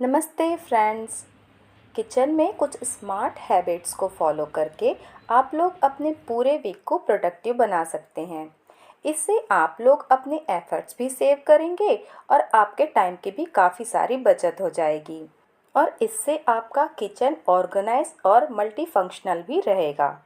नमस्ते friends. Kitchen में कुछ स्मार्ट हैबिट्स को फॉलो करके आप लोग अपने पूरे वीक को प्रोडक्टिव बना सकते हैं। इससे आप लोग अपने एफर्ट्स भी सेव करेंगे और आपके टाइम की भी काफ़ी सारी बचत हो जाएगी। और इससे आपका किचन ऑर्गेनाइज और मल्टीफंक्शनल भी रहेगा।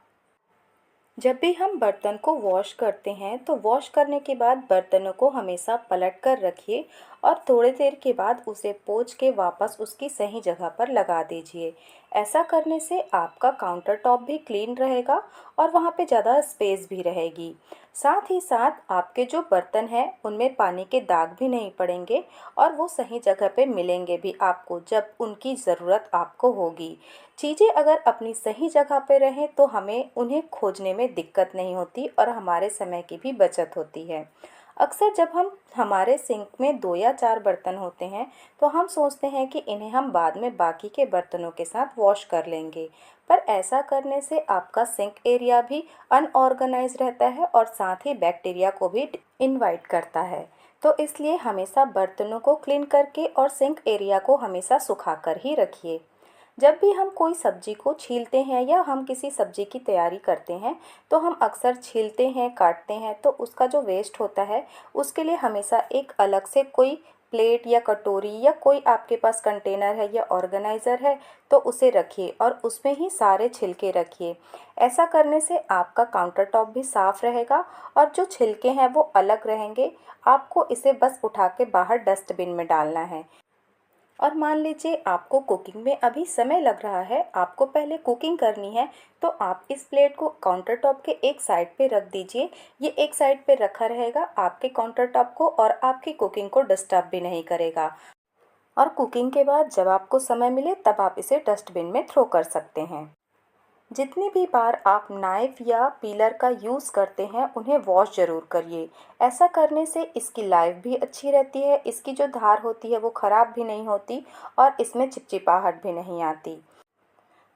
जब भी हम बर्तन को वॉश करते हैं तो वॉश करने के बाद बर्तनों को हमेशा पलट कर रखिए और थोड़ी देर के बाद उसे पोंछ के वापस उसकी सही जगह पर लगा दीजिए। ऐसा करने से आपका काउंटर टॉप भी क्लीन रहेगा और वहाँ पे ज़्यादा स्पेस भी रहेगी। साथ ही साथ आपके जो बर्तन हैं उनमें पानी के दाग भी नहीं पड़ेंगे और वो सही जगह पे मिलेंगे भी आपको जब उनकी ज़रूरत आपको होगी। चीज़ें अगर अपनी सही जगह पे रहें तो हमें उन्हें खोजने में दिक्कत नहीं होती और हमारे समय की भी बचत होती है। अक्सर जब हमारे सिंक में 2 या 4 बर्तन होते हैं तो हम सोचते हैं कि इन्हें हम बाद में बाकी के बर्तनों के साथ वॉश कर लेंगे। पर ऐसा करने से आपका सिंक एरिया भी अनऑर्गेनाइज रहता है और साथ ही बैक्टीरिया को भी इनवाइट करता है। तो इसलिए हमेशा बर्तनों को क्लीन करके और सिंक एरिया को हमेशा सुखा कर ही रखिए। जब भी हम कोई सब्जी को छीलते हैं या हम किसी सब्जी की तैयारी करते हैं तो हम अक्सर छीलते हैं, काटते हैं, तो उसका जो वेस्ट होता है उसके लिए हमेशा एक अलग से कोई प्लेट या कटोरी या कोई आपके पास कंटेनर है या ऑर्गेनाइज़र है तो उसे रखिए और उसमें ही सारे छिलके रखिए। ऐसा करने से आपका काउंटर टॉप भी साफ़ रहेगा और जो छिलके हैं वो अलग रहेंगे। आपको इसे बस उठा के बाहर डस्टबिन में डालना है। और मान लीजिए आपको कुकिंग में अभी समय लग रहा है, आपको पहले कुकिंग करनी है, तो आप इस प्लेट को काउंटर टॉप के एक साइड पे रख दीजिए। ये एक साइड पे रखा रहेगा, आपके काउंटर टॉप को और आपकी कुकिंग को डिस्टर्ब भी नहीं करेगा। और कुकिंग के बाद जब आपको समय मिले तब आप इसे डस्टबिन में थ्रो कर सकते हैं। जितनी भी बार आप नाइफ़ या पीलर का यूज़ करते हैं उन्हें वॉश ज़रूर करिए। ऐसा करने से इसकी लाइफ भी अच्छी रहती है, इसकी जो धार होती है वो ख़राब भी नहीं होती और इसमें चिपचिपाहट भी नहीं आती।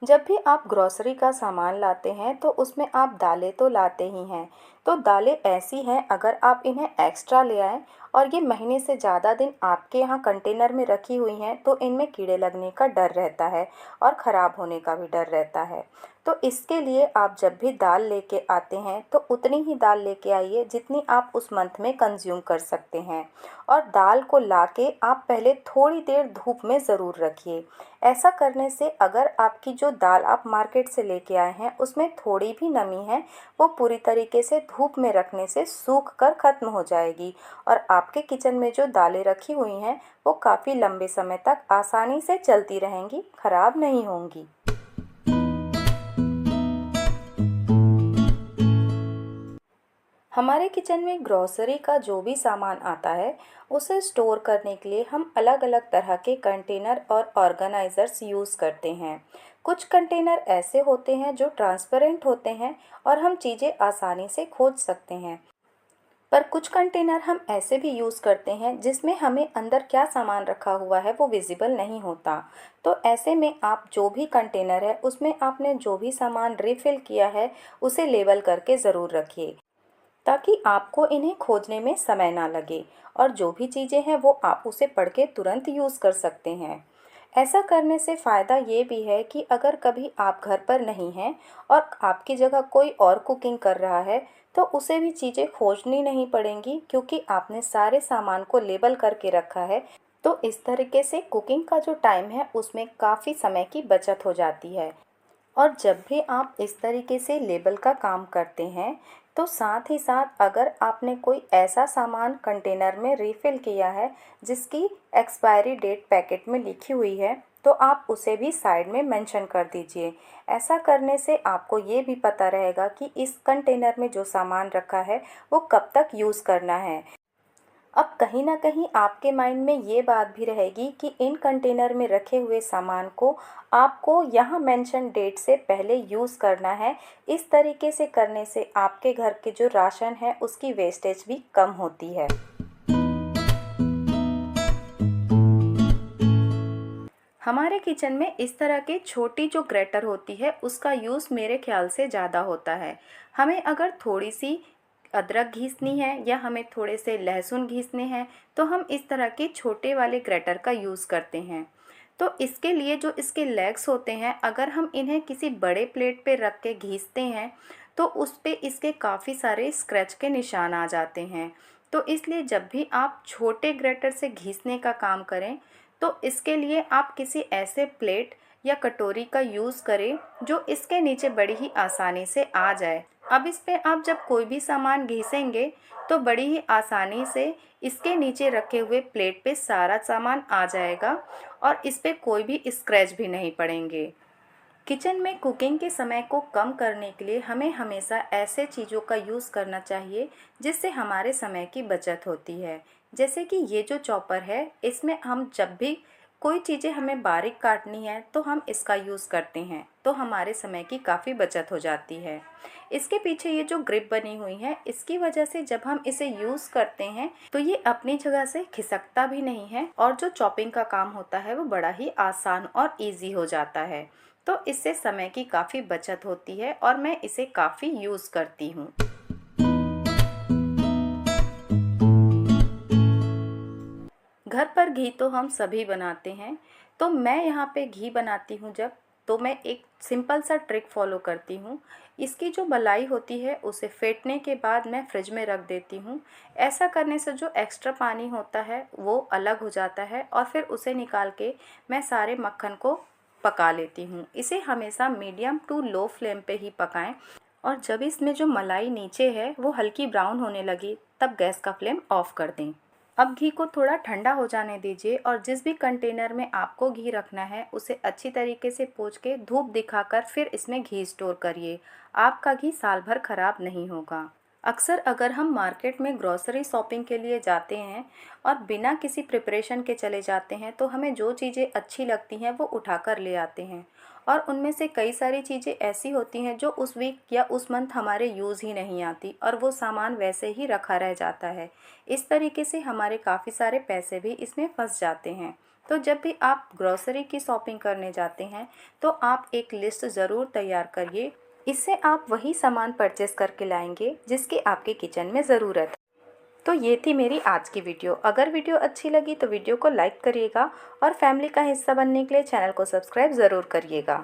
जब भी आप ग्रोसरी का सामान लाते हैं तो उसमें आप दालें तो लाते ही हैं। तो दालें ऐसी हैं, अगर आप इन्हें एक्स्ट्रा ले आएँ और ये महीने से ज़्यादा दिन आपके यहाँ कंटेनर में रखी हुई हैं तो इनमें कीड़े लगने का डर रहता है और ख़राब होने का भी डर रहता है। तो इसके लिए आप जब भी दाल लेके आते हैं तो उतनी ही दाल लेके आइए जितनी आप उस मंथ में कंज्यूम कर सकते हैं। और दाल को लाके आप पहले थोड़ी देर धूप में ज़रूर रखिए। ऐसा करने से अगर आपकी जो दाल आप मार्केट से लेके आए हैं उसमें थोड़ी भी नमी है वो पूरी तरीके से धूप में रखने से सूख कर ख़त्म हो जाएगी और आपके किचन में जो दालें रखी हुई हैं वो काफ़ी लंबे समय तक आसानी से चलती रहेंगी, ख़राब नहीं होंगी। हमारे किचन में ग्रोसरी का जो भी सामान आता है उसे स्टोर करने के लिए हम अलग अलग तरह के कंटेनर और ऑर्गेनाइज़र्स यूज़ करते हैं। कुछ कंटेनर ऐसे होते हैं जो ट्रांसपेरेंट होते हैं और हम चीज़ें आसानी से खोज सकते हैं। पर कुछ कंटेनर हम ऐसे भी यूज़ करते हैं जिसमें हमें अंदर क्या सामान रखा हुआ है वो विजिबल नहीं होता। तो ऐसे में आप जो भी कंटेनर है उसमें आपने जो भी सामान रिफ़िल किया है उसे लेबल करके ज़रूर रखिए, ताकि आपको इन्हें खोजने में समय ना लगे और जो भी चीज़ें हैं वो आप उसे पढ़ के तुरंत यूज़ कर सकते हैं। ऐसा करने से फ़ायदा ये भी है कि अगर कभी आप घर पर नहीं हैं और आपकी जगह कोई और कुकिंग कर रहा है तो उसे भी चीज़ें खोजनी नहीं पड़ेंगी, क्योंकि आपने सारे सामान को लेबल करके रखा है। तो इस तरीके से कुकिंग का जो टाइम है उसमें काफ़ी समय की बचत हो जाती है। और जब भी आप इस तरीके से लेबल का काम करते हैं तो साथ ही साथ अगर आपने कोई ऐसा सामान कंटेनर में रिफ़िल किया है जिसकी एक्सपायरी डेट पैकेट में लिखी हुई है तो आप उसे भी साइड में मेंशन कर दीजिए। ऐसा करने से आपको ये भी पता रहेगा कि इस कंटेनर में जो सामान रखा है वो कब तक यूज़ करना है। अब कहीं ना कहीं आपके माइंड में ये बात भी रहेगी कि इन कंटेनर में रखे हुए सामान को आपको यहाँ मेंशन डेट से पहले यूज़ करना है। इस तरीके से करने से आपके घर के जो राशन है उसकी वेस्टेज भी कम होती है। हमारे किचन में इस तरह की छोटी जो ग्रेटर होती है उसका यूज़ मेरे ख्याल से ज़्यादा होता है। हमें अगर थोड़ी सी अदरक घीसनी है या हमें थोड़े से लहसुन घीसने हैं तो हम इस तरह के छोटे वाले ग्रेटर का यूज़ करते हैं। तो इसके लिए जो इसके लेग्स होते हैं, अगर हम इन्हें किसी बड़े प्लेट पे रख के घीसते हैं तो उस पे इसके काफ़ी सारे स्क्रैच के निशान आ जाते हैं। तो इसलिए जब भी आप छोटे ग्रेटर से घीसने का काम करें तो इसके लिए आप किसी ऐसे प्लेट या कटोरी का यूज़ करें जो इसके नीचे बड़ी ही आसानी से आ जाए। अब इस पे आप जब कोई भी सामान घिसेंगे तो बड़ी ही आसानी से इसके नीचे रखे हुए प्लेट पे सारा सामान आ जाएगा और इस पे कोई भी स्क्रैच भी नहीं पड़ेंगे। किचन में कुकिंग के समय को कम करने के लिए हमें हमेशा ऐसे चीज़ों का यूज़ करना चाहिए जिससे हमारे समय की बचत होती है। जैसे कि ये जो चॉपर है, इसमें हम जब भी कोई चीज़ें हमें बारीक काटनी है तो हम इसका यूज़ करते हैं, तो हमारे समय की काफ़ी बचत हो जाती है। इसके पीछे ये जो ग्रिप बनी हुई है, इसकी वजह से जब हम इसे यूज़ करते हैं तो ये अपनी जगह से खिसकता भी नहीं है और जो चॉपिंग का काम होता है वो बड़ा ही आसान और ईजी हो जाता है। तो इससे समय की काफ़ी बचत होती है और मैं इसे काफ़ी यूज़ करती हूँ। घर पर घी तो हम सभी बनाते हैं, तो मैं यहाँ पे घी बनाती हूँ जब, तो मैं एक सिंपल सा ट्रिक फॉलो करती हूँ। इसकी जो मलाई होती है उसे फेंटने के बाद मैं फ्रिज में रख देती हूँ। ऐसा करने से जो एक्स्ट्रा पानी होता है वो अलग हो जाता है और फिर उसे निकाल के मैं सारे मक्खन को पका लेती हूँ। इसे हमेशा मीडियम टू लो फ्लेम पे ही पकाएं और जब इसमें जो मलाई नीचे है वो हल्की ब्राउन होने लगी तब गैस का फ्लेम ऑफ कर दें। अब घी को थोड़ा ठंडा हो जाने दीजिए और जिस भी कंटेनर में आपको घी रखना है उसे अच्छी तरीके से पोंछ के धूप दिखाकर फिर इसमें घी स्टोर करिए। आपका घी साल भर खराब नहीं होगा। अक्सर अगर हम मार्केट में ग्रॉसरी शॉपिंग के लिए जाते हैं और बिना किसी प्रिपरेशन के चले जाते हैं तो हमें जो चीज़ें अच्छी लगती हैं वो उठा कर ले आते हैं और उनमें से कई सारी चीज़ें ऐसी होती हैं जो उस वीक या उस मंथ हमारे यूज़ ही नहीं आती और वो सामान वैसे ही रखा रह जाता है। इस तरीके से हमारे काफ़ी सारे पैसे भी इसमें फंस जाते हैं। तो जब भी आप ग्रॉसरी की शॉपिंग करने जाते हैं तो आप एक लिस्ट ज़रूर तैयार करिए। इससे आप वही सामान परचेस करके लाएंगे जिसकी आपके किचन में ज़रूरत है। तो ये थी मेरी आज की वीडियो। अगर वीडियो अच्छी लगी तो वीडियो को लाइक करिएगा और फैमिली का हिस्सा बनने के लिए चैनल को सब्सक्राइब ज़रूर करिएगा।